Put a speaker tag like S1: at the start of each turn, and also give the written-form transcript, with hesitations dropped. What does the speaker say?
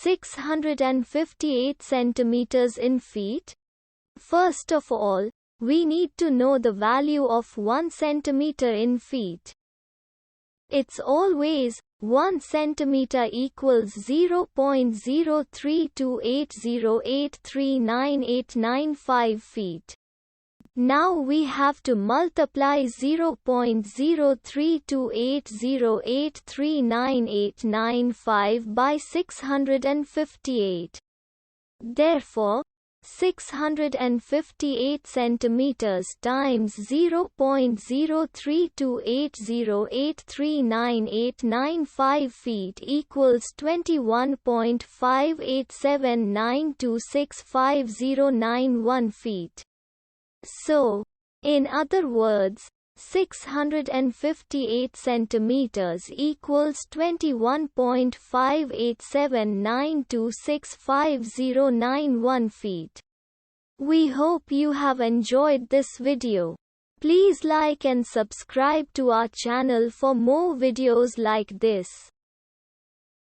S1: 658 centimeters in feet? First of all, we need to know the value of 1 centimeter in feet. It's always 1 centimeter equals 0.03280839895 feet. Now we have to multiply 0.03280839895 by 658. Therefore, 658 centimeters times 0.03280839895 feet equals 21.58792650091 feet. So, in other words, 658 centimeters equals 21.58792650091 feet. We hope you have enjoyed this video. Please like and subscribe to our channel for more videos like this.